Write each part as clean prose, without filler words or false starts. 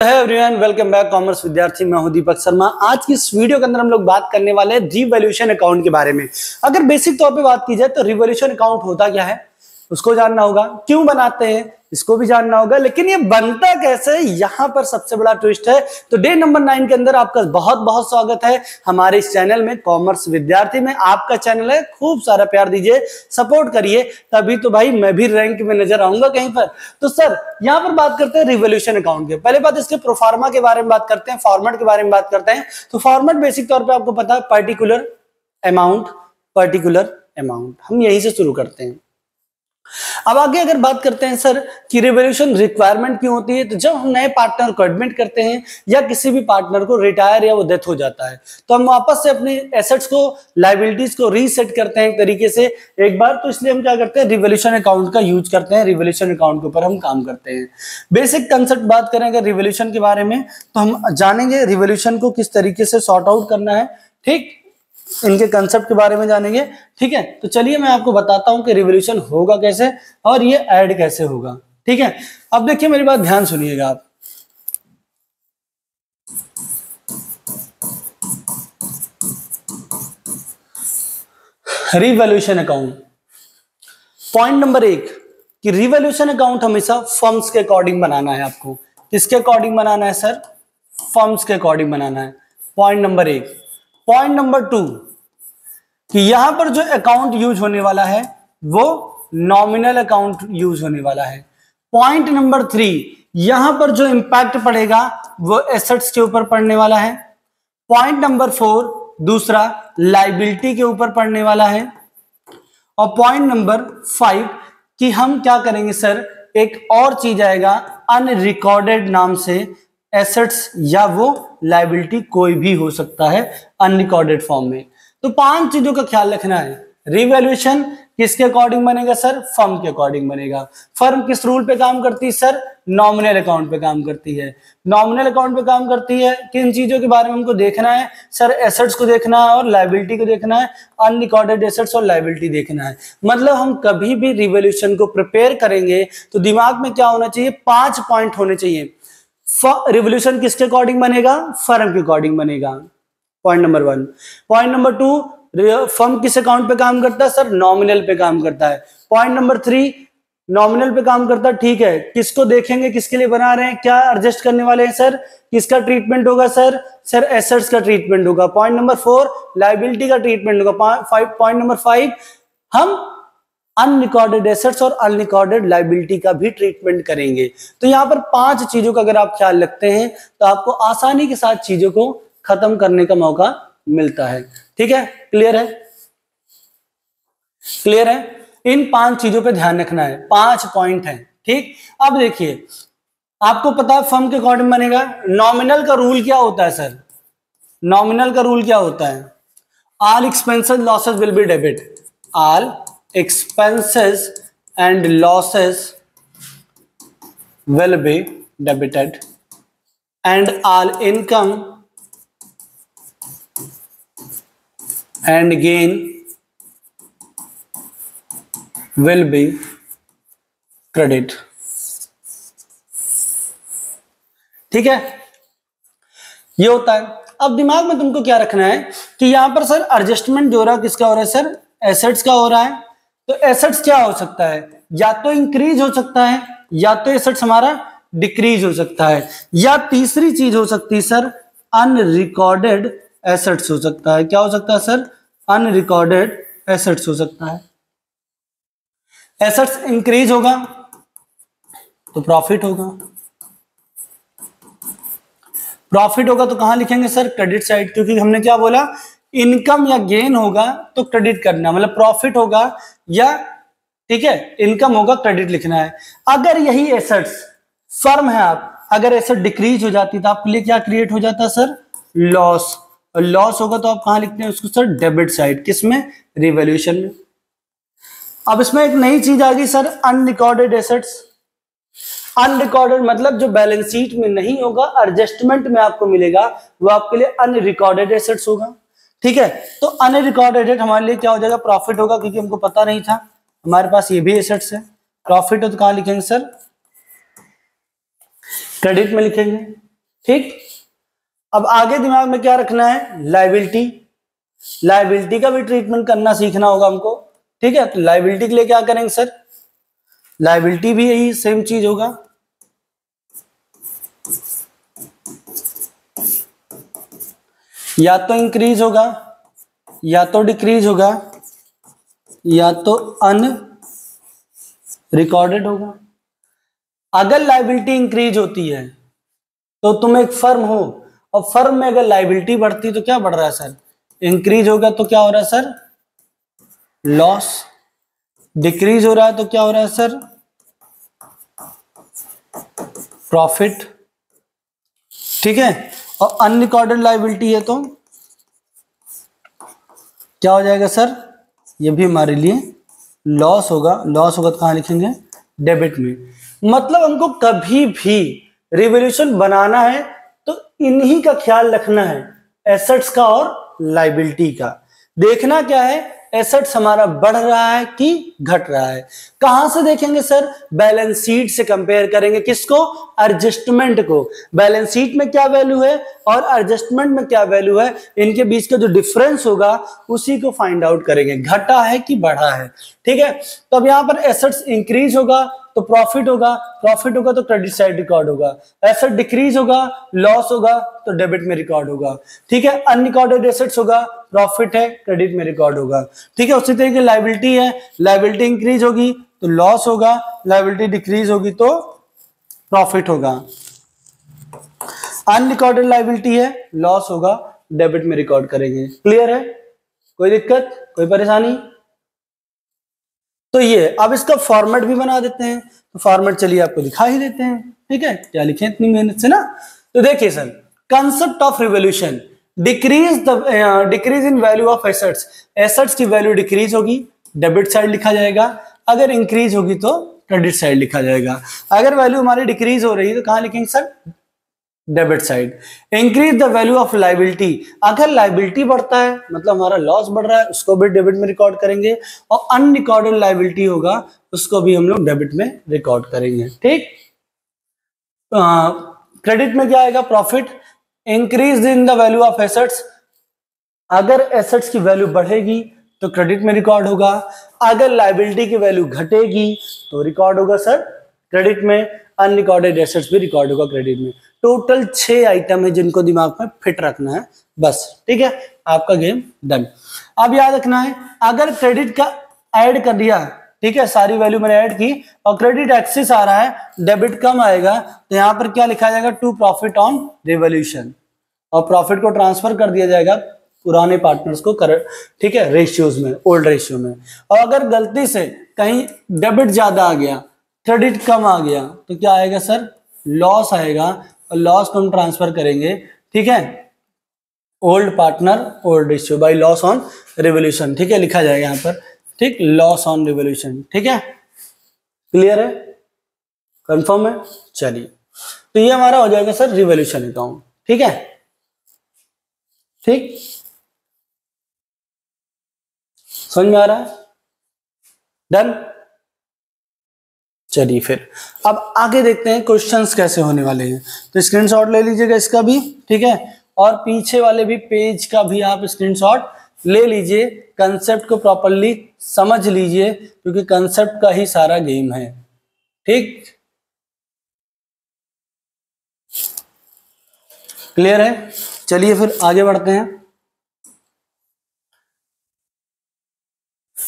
है everyone, welcome back commerce विद्यार्थी। मैं हूं दीपक शर्मा। आज की इस वीडियो के अंदर हम लोग बात करने वाले हैं रिवॉल्यूशन अकाउंट के बारे में। अगर बेसिक तौर पे बात की जाए तो रिवॉल्यूशन अकाउंट होता क्या है उसको जानना होगा, क्यों बनाते हैं इसको भी जानना होगा, लेकिन ये बनता कैसे, यहाँ पर सबसे बड़ा ट्विस्ट है। तो डे नंबर 9 के अंदर आपका बहुत बहुत स्वागत है हमारे इस चैनल में, कॉमर्स विद्यार्थी में। आपका चैनल है, खूब सारा प्यार दीजिए, सपोर्ट करिए, तभी तो भाई मैं भी रैंक में नजर आऊंगा कहीं पर। तो सर यहाँ पर बात करते हैं रिवॉल्यूशन अकाउंट के। पहले बात इसके प्रोफार्मा के बारे में बात करते हैं, फॉर्मेट के बारे में बात करते हैं। तो फॉर्मेट बेसिक तौर पर आपको पता है, पर्टिकुलर अमाउंट, हम यहीं से शुरू करते हैं। अब आगे अगर बात करते हैं सर कि रिवॉल्यूशन रिक्वायरमेंट क्यों होती है, तो जब हम नए पार्टनर को एडमिट करते हैं या किसी भी पार्टनर को रिटायर या वो डेथ हो जाता है, तो हम वापस से अपने एसेट्स को, लायबिलिटीज को रीसेट करते हैं एक तरीके से एक बार। तो इसलिए हम क्या करते हैं, रिवॉल्यूशन अकाउंट का यूज करते हैं, रिवॉल्यूशन अकाउंट के ऊपर हम काम करते हैं। बेसिक कंसेप्ट बात करें अगर रिवॉल्यूशन के बारे में, तो हम जानेंगे रिवॉल्यूशन को किस तरीके से सॉर्ट आउट करना है, ठीक, इनके कंसेप्ट के बारे में जानेंगे। ठीक है, तो चलिए मैं आपको बताता हूं कि रिवॉल्यूशन होगा कैसे और ये ऐड कैसे होगा। ठीक है, अब देखिए मेरी बात ध्यान सुनिएगा आप। रिवॉल्यूशन अकाउंट, पॉइंट नंबर 1 कि रिवॉल्यूशन अकाउंट हमेशा फर्म्स के अकॉर्डिंग बनाना है। आपको किसके अकॉर्डिंग बनाना है सर? फर्म्स के अकॉर्डिंग बनाना है, पॉइंट नंबर 1। पॉइंट नंबर 2 कि यहां पर जो अकाउंट यूज होने वाला है वो नॉमिनल अकाउंट यूज होने वाला है। पॉइंट नंबर 3 यहां पर जो इंपैक्ट पड़ेगा वो एसेट्स के ऊपर पड़ने वाला है। पॉइंट नंबर 4 दूसरा लायबिलिटी के ऊपर पड़ने वाला है। और पॉइंट नंबर 5 कि हम क्या करेंगे सर, एक और चीज आएगा अनरिकॉर्डेड नाम से, एसेट्स या वो लायबिलिटी कोई भी हो सकता है अनरिकॉर्डेड फॉर्म में। तो 5 चीजों का ख्याल रखना है। रिवॉल्यूशन किसके अकॉर्डिंग बनेगा सर? फर्म के अकॉर्डिंग बनेगा। फर्म किस रूल पे काम करती है सर? नॉमिनल अकाउंट पे काम करती है। नॉमिनल अकाउंट पे काम करती है, किन चीजों के बारे में हमको देखना है सर? एसेट्स को देखना है और लायबिलिटी को देखना है, अनरिकॉर्डेड एसेट्स और लायबिलिटी देखना है। मतलब हम कभी भी रिवॉल्यूशन को प्रिपेयर करेंगे तो दिमाग में क्या होना चाहिए? 5 पॉइंट होने चाहिए। रिवॉल्यूशन किसके अकॉर्डिंग बनेगा? फर्म के अकॉर्डिंग बनेगा, point number 1। Point number 2 firm किस अकाउंट पे काम करता है सर? नॉमिनल पे काम करता है। पॉइंट नंबर 3 नॉमिनल पे काम करता है, ठीक है, किसको देखेंगे, किसके लिए बना रहे हैं, क्या एडजस्ट करने वाले हैं सर? किसका ट्रीटमेंट होगा सर? सर एसेट्स का ट्रीटमेंट होगा। पॉइंट नंबर 4 लायबिलिटी का ट्रीटमेंट होगा। पॉइंट नंबर 5 हम अनरिकॉर्डेड एसेट्स और अनरिकॉर्डेड लायबिलिटी का भी ट्रीटमेंट करेंगे। तो यहाँ पर 5 चीजों का अगर आप ख्याल रखते हैं तो आपको आसानी के साथ चीजों को खत्म करने का मौका मिलता है। ठीक है, क्लियर है? क्लियर है? इन 5 चीजों पे ध्यान रखना है, 5 पॉइंट हैं। ठीक, अब देखिए आपको पता है फर्म के अकॉर्डिंग बनेगा। नॉमिनल का रूल क्या होता है सर? नॉमिनल का रूल क्या होता है? All expenses losses will be debit, all expenses and losses will be debited and all income and gain will be credit। ठीक है, ये होता है। अब दिमाग में तुमको क्या रखना है कि यहां पर सर एडजस्टमेंट जो हो रहा है किसका हो रहा है सर? एसेट्स का हो रहा है। तो एसेट्स क्या हो सकता है? या तो इंक्रीज हो सकता है, या तो एसेट्स हमारा डिक्रीज हो सकता है, या तीसरी चीज हो सकती है सर अनरिकॉर्डेड एसेट्स हो सकता है। क्या हो सकता है सर? अनरिकॉर्डेड एसेट्स हो सकता है। एसेट्स इंक्रीज होगा तो प्रॉफिट होगा, प्रॉफिट होगा तो कहां लिखेंगे सर? क्रेडिट साइड, क्योंकि हमने क्या बोला, इनकम या गेन होगा तो क्रेडिट करना, मतलब प्रॉफिट होगा या, ठीक है, इनकम होगा, क्रेडिट लिखना है। अगर यही एसेट्स फर्म है, आप अगर एसेट डिक्रीज हो जाती तो आपके लिए क्या क्रिएट हो जाता सर? लॉस। और लॉस होगा तो आप कहां लिखते हैं उसको सर? Debit side. किसमें? रिवॉल्यूशन में। अब इसमें एक नई चीज आ गई सर, अनरिकॉर्डेड एसेट्स। अनरिकॉर्डेड मतलब जो बैलेंस शीट में नहीं होगा, एडजस्टमेंट में आपको मिलेगा, वो आपके लिए अनरिकॉर्डेड एसेट्स होगा। ठीक है, तो अनरिकॉर्डेड हमारे लिए क्या हो जाएगा? प्रॉफिट होगा, क्योंकि हमको पता नहीं था, हमारे पास ये भी एसेट्स है। प्रॉफिट हो तो कहां लिखेंगे सर? क्रेडिट में लिखेंगे। ठीक, अब आगे दिमाग में क्या रखना है, लायबिलिटी। लायबिलिटी का भी ट्रीटमेंट करना सीखना होगा हमको। ठीक है, तो लायबिलिटी के लिए क्या करेंगे सर, लायबिलिटी भी यही सेम चीज होगा, या तो इंक्रीज होगा या तो डिक्रीज होगा या तो अन रिकॉर्डेड होगा। अगर लायबिलिटी इंक्रीज होती है तो तुम एक फर्म हो, और फर्म में अगर लायबिलिटी बढ़ती तो क्या बढ़ रहा है सर, इंक्रीज होगा तो क्या हो रहा है सर, लॉस। डिक्रीज हो रहा है तो क्या हो रहा है सर, प्रॉफिट। ठीक है, और अनरिकॉर्डेड लायबिलिटी है तो क्या हो जाएगा सर, ये भी हमारे लिए लॉस होगा। लॉस होगा तो कहां लिखेंगे, डेबिट में। मतलब हमको कभी भी रिवॉल्यूशन बनाना है तो इन्हीं का ख्याल रखना है, एसेट्स का और लायबिलिटी का। देखना क्या है, एसेट्स हमारा बढ़ रहा है कि घट रहा है। कहां से देखेंगे सर, बैलेंस शीट से कंपेयर करेंगे, किसको, एडजस्टमेंट को। बैलेंस शीट में क्या वैल्यू है और एडजस्टमेंट में क्या वैल्यू है, इनके बीच का जो डिफरेंस होगा उसी को फाइंड आउट करेंगे, घटा है कि बढ़ा है। ठीक है, तो अब यहां पर एसेट्स इंक्रीज होगा तो प्रॉफिट होगा, प्रॉफिट होगा तो क्रेडिट साइड रिकॉर्ड होगा। एसेट डिक्रीज होगा, लॉस होगा तो डेबिट में रिकॉर्ड होगा। ठीक है, अनरिकॉर्डेड एसेट्स होगा, प्रॉफिट है, क्रेडिट में रिकॉर्ड होगा। ठीक है, उसी तरीके लायबिलिटी है, लायबिलिटी इंक्रीज होगी तो लॉस होगा, लायबिलिटी डिक्रीज होगी तो प्रॉफिट होगा। अनरिकॉर्डेड लायबिलिटी है, लॉस होगा, डेबिट में रिकॉर्ड करेंगे। क्लियर है, कोई दिक्कत, कोई परेशानी? तो ये अब इसका फॉर्मेट भी बना देते हैं, तो फॉर्मेट चलिए आपको दिखा ही देते हैं। ठीक है, क्या लिखे इतनी मेहनत से ना। तो देखिए sir, concept of revolution, decrease in value of assets. Assets की वैल्यू डिक्रीज होगी, डेबिट साइड लिखा जाएगा। अगर इंक्रीज होगी तो क्रेडिट साइड लिखा जाएगा। अगर वैल्यू हमारी डिक्रीज हो रही है तो कहां लिखेंगे sir, debit side. Increase the value of liability, अगर लायबिलिटी बढ़ता है मतलब हमारा लॉस बढ़ रहा है, उसको भी डेबिट में रिकॉर्ड करेंगे। और अनरिकॉर्डेड लायबिलिटी होगा उसको भी हम लोग डेबिट में रिकॉर्ड करेंगे। ठीक, क्रेडिट में क्या आएगा, profit. Increase in the value of assets, अगर एसेट्स की वैल्यू बढ़ेगी तो क्रेडिट में रिकॉर्ड होगा। अगर लायबिलिटी की वैल्यू घटेगी तो रिकॉर्ड होगा सर क्रेडिट में। अनरिकॉर्डेड एसेट्स भी रिकॉर्ड होगा क्रेडिट में। टोटल 6 आइटम है जिनको दिमाग में फिट रखना है बस। ठीक है, आपका गेम डन। अब याद रखना है, अगर क्रेडिट का ऐड कर दिया, ठीक है, सारी वैल्यू मैंने ऐड की और क्रेडिट एक्सेस आ रहा है, डेबिट कम आएगा, तो यहां पर क्या लिखा जाएगा, टू प्रॉफिट ऑन रिवॉल्यूशन। और प्रॉफिट को ट्रांसफर कर दिया जाएगा पुराने पार्टनर्स को, ठीक है, रेशियोज में, ओल्ड रेशियो में। और अगर गलती से कहीं डेबिट ज्यादा आ गया, क्रेडिट कम आ गया, तो क्या आएगा सर, लॉस आएगा। और लॉस को हम ट्रांसफर करेंगे, ठीक है, old partner old ratio by loss on revolution. ठीक है, लिखा जाएगा यहां पर, ठीक, लॉस ऑन रिवॉल्यूशन। ठीक है, क्लियर है, कंफर्म है? चलिए, तो ये हमारा हो जाएगा सर रिवॉल्यूशन अकाउंट। ठीक है, ठीक, समझ में आ रहा है? डन। चलिए फिर अब आगे देखते हैं क्वेश्चंस कैसे होने वाले हैं। तो स्क्रीनशॉट ले लीजिएगा इसका भी, ठीक है, और पीछे वाले भी पेज का भी आप स्क्रीनशॉट ले लीजिए। कंसेप्ट को प्रॉपरली समझ लीजिए क्योंकि कंसेप्ट का ही सारा गेम है। ठीक, क्लियर है? चलिए फिर आगे बढ़ते हैं।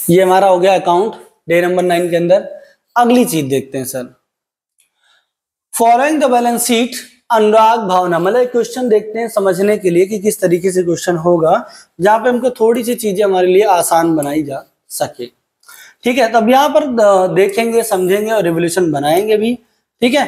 ये हमारा हो गया अकाउंट डे नंबर 9 के अंदर। अगली चीज देखते हैं sir, following the balance sheet Anurag Bhavna. मतलब एक क्वेश्चन देखते हैं समझने के लिए कि किस तरीके से क्वेश्चन होगा, जहां पे हमको थोड़ी सी चीजें हमारे लिए आसान बनाई जा सके। ठीक है, तब यहां पर देखेंगे, समझेंगे और रिवॉल्यूशन बनाएंगे भी। ठीक है,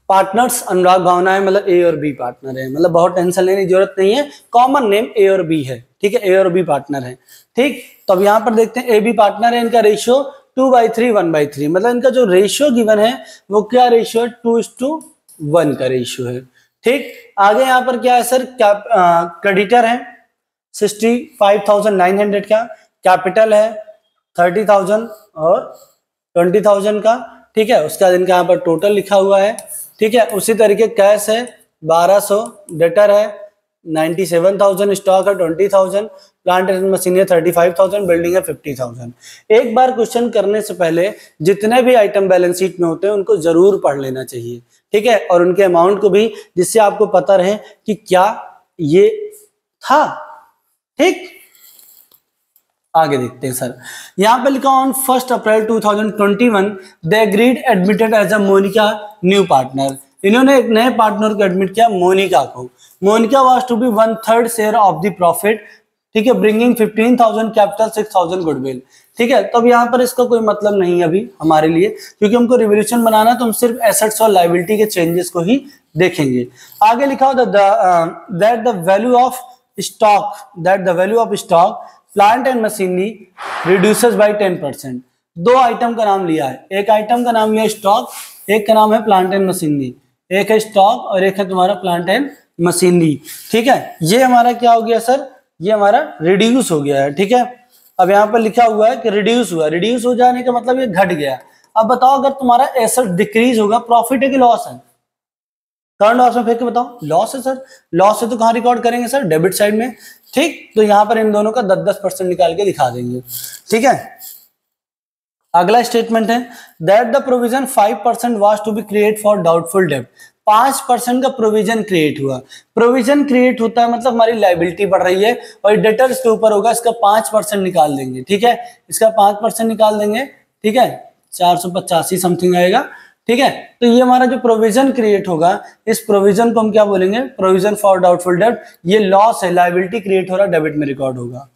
पार्टनर्स अनुराग भावना है, मतलब ए और बी पार्टनर है, मतलब बहुत टेंशन लेने की जरूरत नहीं है, कॉमन नेम ए और बी है। ठीक है, ए और बी पार्टनर है। ठीक, तो अब यहां पर देखते हैं ए बी पार्टनर है, इनका रेशियो 2/3 1/3, मतलब इनका जो रेशियो गिवन है वो क्या रेशियो है, 2:1 का रेशियो है। ठीक, आगे यहां पर क्या है सर, क्रेडिटर है 65,900 का, कैपिटल है 30,000 और 20,000 का। ठीक है, उसका इनका यहाँ पर टोटल लिखा हुआ है ठीक है। उसी तरीके कैश है 1200, डेटर है 97,000, स्टॉक है 20,000, प्लांट एंड मशीनरी है 35,000, बिल्डिंग है 50,000। एक बार क्वेश्चन करने से पहले जितने भी आइटम बैलेंस शीट में होते हैं उनको जरूर पढ़ लेना चाहिए, ठीक है, और उनके अमाउंट को भी, जिससे आपको पता रहे कि क्या ये था। ठीक, आगे देखते हैं सर। यहां पे लिखा on 1 April 2021 they agreed admitted as a Monica new partner. इन्होंने एक नए पार्टनर को एडमिट किया, मोनिका को। Monica was to be 1/3 share of the profit, ठीक है, ब्रिंगिंग 15,000 कैपिटल 6,000 गुडविल। ठीक है, तो अब यहाँ पर इसका कोई मतलब नहीं है अभी हमारे लिए, क्योंकि हमको रिवोल्यूशन बनाना तो हम सिर्फ एसेट्स और लायबिलिटी के चेंजेस को ही देखेंगे। आगे लिखा हो that the value of stock plant and machinery reduces by 10%। दो आइटम का नाम लिया है, एक आइटम का नाम लिया स्टॉक, एक का नाम है प्लांट एंड मशीनरी। एक है स्टॉक और एक है तुम्हारा प्लांट एंड मशीनरी। ठीक है, ये हमारा क्या हो गया सर, ये हमारा रिड्यूस हो गया है। ठीक है, अब यहाँ पर लिखा हुआ है कि रिड्यूस हुआ, रिड्यूस हो जाने का मतलब ये घट गया। अब बताओ अगर तुम्हारा एसेट डिक्रीज होगा, प्रॉफिट है कि लॉस है? करंट लॉस में फेंक के बताओ, लॉस है सर। लॉस है तो कहाँ रिकॉर्ड करेंगे सर? डेबिट साइड में। ठीक, तो यहाँ पर इन दोनों का 10-10% निकाल के दिखा देंगे। ठीक है, अगला स्टेटमेंट है that the provision 5% was to be create for doubtful डेब्ट। 5% का प्रोविजन क्रिएट हुआ। प्रोविजन क्रिएट होता है मतलब हमारी लायबिलिटी बढ़ रही है और डेटर्स के ऊपर होगा, इसका 5% निकाल देंगे। ठीक है, इसका 5% निकाल देंगे। ठीक है, 485 समथिंग आएगा। ठीक है, तो ये हमारा जो प्रोविजन क्रिएट होगा, इस प्रोविजन को हम क्या बोलेंगे? प्रोविजन फॉर डाउटफुल डेब्ट। ये लॉस है, लायबिलिटी क्रिएट हो रहा है, डेबिट में रिकॉर्ड होगा।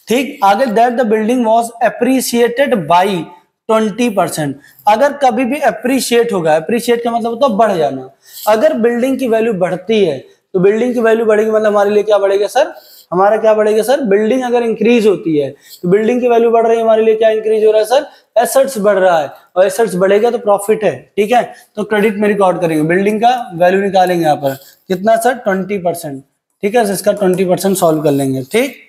ठीक, आगे that the building was appreciated by 20%। अगर कभी भी एप्रिशिएट होगा, एप्रिशिएट का मतलब होता है बढ़ जाना। अगर बिल्डिंग की वैल्यू बढ़ती है तो बिल्डिंग की वैल्यू बढ़ेगी मतलब हमारे लिए क्या बढ़ेगा सर? हमारा क्या बढ़ेगा सर? बिल्डिंग अगर इंक्रीज होती है तो बिल्डिंग की वैल्यू बढ़ रही है, हमारे लिए क्या इंक्रीज हो रहा है सर? एसेट्स बढ़ रहा है, और एसेट्स बढ़ेगा तो प्रॉफिट है। ठीक है, तो क्रेडिट में रिकॉर्ड करेंगे, बिल्डिंग का वैल्यू निकालेंगे यहाँ पर कितना सर? 20%। ठीक है, इसका 20% सॉल्व कर लेंगे। ठीक,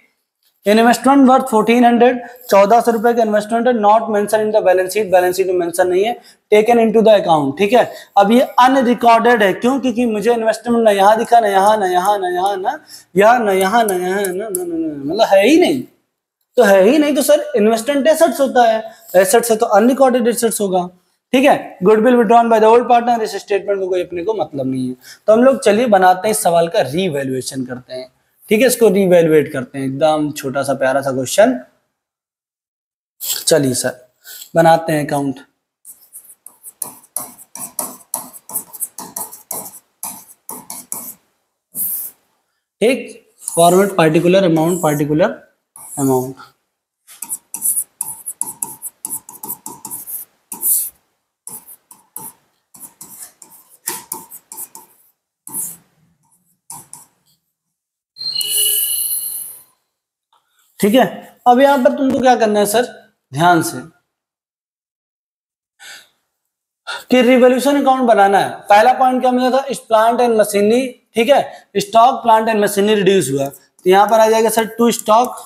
इन्वेस्टमेंट वर्थ 1400, 1400 रुपए का इन्वेस्टमेंट है, not mention in the balance sheet, balance sheet में मेंशन नहीं है, टेकन इनटू द अकाउंट। ठीक है, अब ये अनरिकॉर्डेड है, क्यों? क्योंकि मुझे इन्वेस्टमेंट ना यहाँ दिखा, ना यहाँ, ना यहाँ, ना यहाँ, ना यहाँ, ना यहाँ, ना यहाँ, ना मतलब है ही नहीं। तो है ही नहीं तो सर इन्वेस्टमेंट एसेट्स होता है, एसेट्स है तो अनरिकॉर्डेड एसेट्स होगा। ठीक है, goodwill withdrawn by the old partner, इस स्टेटमेंट को कोई अपने को मतलब नहीं है। तो हम लोग चलिए बनाते हैं इस सवाल का रीवैल्यूएशन करते हैं। ठीक है, इसको रीवैल्यूएट करते हैं, एकदम छोटा सा प्यारा सा क्वेश्चन। चलिए सर बनाते हैं अकाउंट। ठीक, forward particular amount, particular amount. ठीक है, अब यहां पर तुमको क्या करना है सर? ध्यान से कि रिवॉल्यूशन अकाउंट बनाना है। पहला पॉइंट क्या मिला था? Plant and machinery. ठीक है, stock plant and machinery reduce हुआ, तो यहां पर आ जाएगा सर टू स्टॉक।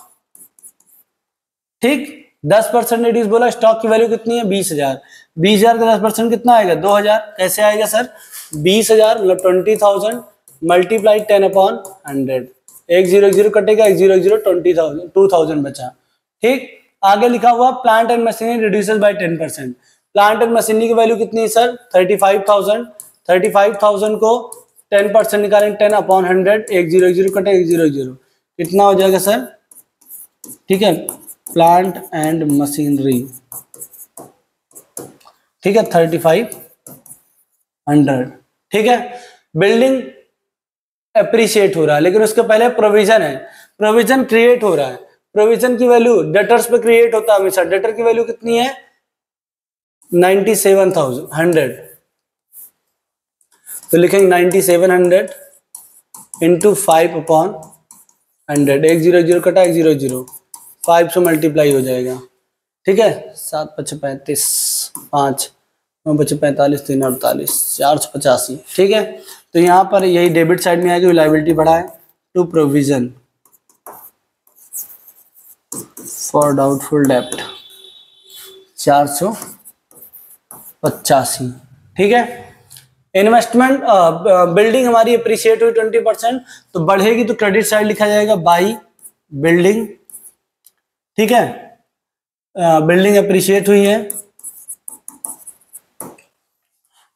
ठीक, 10% रिड्यूस बोला, स्टॉक की वैल्यू कितनी है? 20,000। 20,000 का 10% कितना आएगा? 2,000। कैसे आएगा सर? 20,000 मतलब 20,000 मल्टीप्लाई 10/100। 1,010 कटेगा, 1,010 20,000, 2,000 बचा। ठीक, आगे लिखा हुआ plant and machinery reduces by 10%। Plant and machinery की वैल्यू कितनी है सर? 35,000। 35,000 को 10% निकालेंगे, 10/100, 1,010 कटे 1,010, कितना हो जाएगा सर? ठीक है, प्लांट एंड मशीनरी, ठीक है, 3,500। ठीक है, बिल्डिंग एप्रिशिएट हो रहा है, लेकिन उसके पहले प्रोविजन है, प्रोविजन क्रिएट हो रहा है। प्रोविजन की वैल्यू डेटर्स पे क्रिएट होता है हमेशा। डेटर की वैल्यू कितनी है? 97,100। तो लिखेंगे 9700 इंटू 5/100। 1,010 कटा 1,010, 5 से मल्टीप्लाई हो जाएगा। ठीक है, 7 × 5 = 35, 5 9 × 45, 3 × 48, 485। ठीक है, तो यहाँ पर यही डेबिट साइड में आएगी, लायबिलिटी बढ़ा है टू प्रोविजन फॉर डाउटफुल डेब्ट 485। ठीक है, इन्वेस्टमेंट बिल्डिंग हमारी अप्रिशिएट हुई 20%, तो बढ़ेगी तो क्रेडिट साइड लिखा जाएगा बाई बिल्डिंग, ठीक है। बिल्डिंग अप्रिशिएट हुई है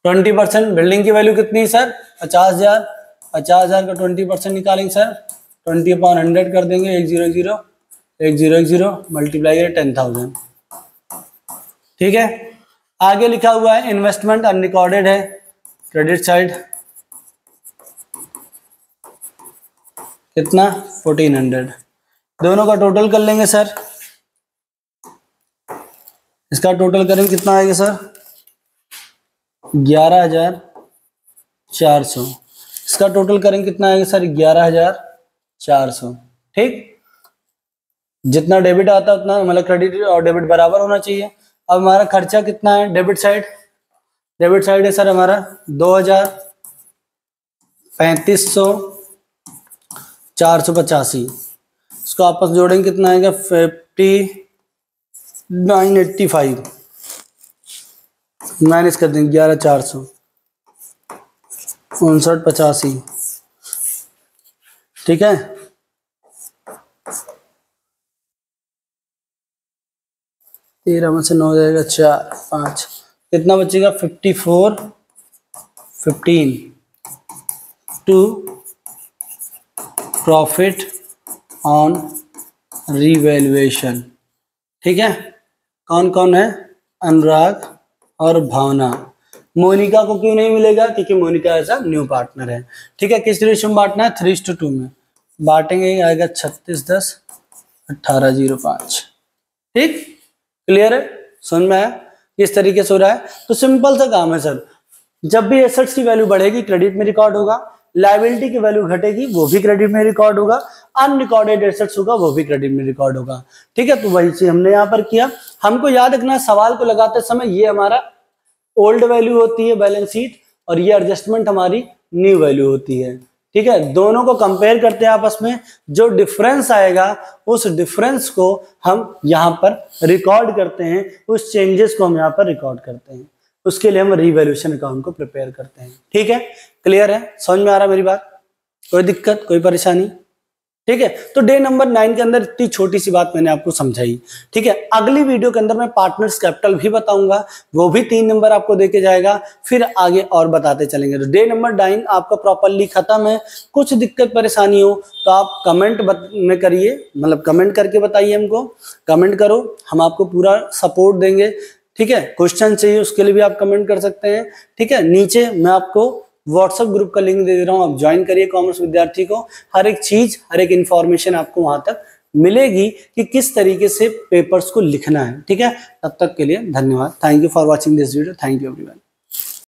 20%, बिल्डिंग की वैल्यू कितनी है सर 50,000, 50,000 का 20% निकालेंगे सर 20/100 कर देंगे, 1010 मल्टीप्लाई 10,000, ठीक है। आगे लिखा हुआ है इन्वेस्टमेंट अनरिकॉर्डेड है, क्रेडिट साइड कितना 1400, दोनों का टोटल कर लेंगे सर, इसका टोटल करेंगे कितना आएगा सर 11,400, इसका टोटल करेंगे कितना आएगा सर 11,400, ठीक। जितना डेबिट आता है उतना मतलब क्रेडिट और डेबिट बराबर होना चाहिए। अब हमारा खर्चा कितना है डेबिट साइड, डेबिट साइड है सर हमारा 2,000, 3,500, 485, इसको आपस जोड़ेंगे कितना आएगा 5985, माइनस कर देंगे 11,400, 5985, ठीक है। तेरह में से 9 जाएगा 4, 5, कितना बचेगा 54, 15 टू प्रॉफिट ऑन रिवैल्यूएशन, ठीक है। कौन कौन है अनुराग और भावना, मोनिका को क्यों नहीं मिलेगा क्योंकि मोनिका ऐसा न्यू पार्टनर है, ठीक है। किस रेशियो में बांटना है 3:2 में बांटेंगे, आएगा 3610 1805, ठीक। क्लियर है, समझ में आया किस तरीके से हो रहा है। तो सिंपल सा काम है सर, जब भी एसेट्स की वैल्यू बढ़ेगी क्रेडिट में रिकॉर्ड होगा, लायबिलिटी की वैल्यू घटेगी वो भी क्रेडिट में रिकॉर्ड होगा, अनरिकॉर्डेड एसेट्स होगा वो भी क्रेडिट में रिकॉर्ड होगा, ठीक है। तो वही चीज हमने यहाँ पर किया। हमको याद रखना सवाल को लगाते समय ये हमारा ओल्ड वैल्यू होती है बैलेंस शीट और ये एडजस्टमेंट हमारी न्यू वैल्यू होती है, ठीक है। दोनों को कंपेयर करते हैं आपस में, जो डिफरेंस आएगा उस डिफरेंस को हम यहाँ पर रिकॉर्ड करते हैं, उस चेंजेस को हम यहाँ पर रिकॉर्ड करते हैं, उसके लिए हम रिवैल्यूएशन अकाउंट को प्रिपेयर करते हैं, ठीक है। क्लियर है, समझ में आ रहा मेरी बात, कोई दिक्कत कोई परेशानी, ठीक है। तो डे नंबर 9 के अंदर इतनी छोटी सी बात मैंने आपको समझाई, ठीक है। अगली वीडियो के अंदर मैं पार्टनर्स कैपिटल भी बताऊंगा, वो भी 3 नंबर आपको देके जाएगा, फिर आगे और बताते चलेंगे। तो डे नंबर 9 आपका प्रॉपरली खत्म है। कुछ दिक्कत परेशानी हो तो आप कमेंट में करिए, मतलब कमेंट करके बताइए, हमको कमेंट करो, हम आपको पूरा सपोर्ट देंगे, ठीक है। क्वेश्चन चाहिए उसके लिए भी आप कमेंट कर सकते हैं, ठीक है। नीचे मैं आपको व्हाट्सएप ग्रुप का लिंक दे रहा हूं, आप ज्वाइन करिए कॉमर्स विद्यार्थी को, हर एक चीज हर एक इंफॉर्मेशन आपको वहां तक मिलेगी कि किस तरीके से पेपर्स को लिखना है, ठीक है। तब तक के लिए धन्यवाद, thank you for watching this video, thank you everyone.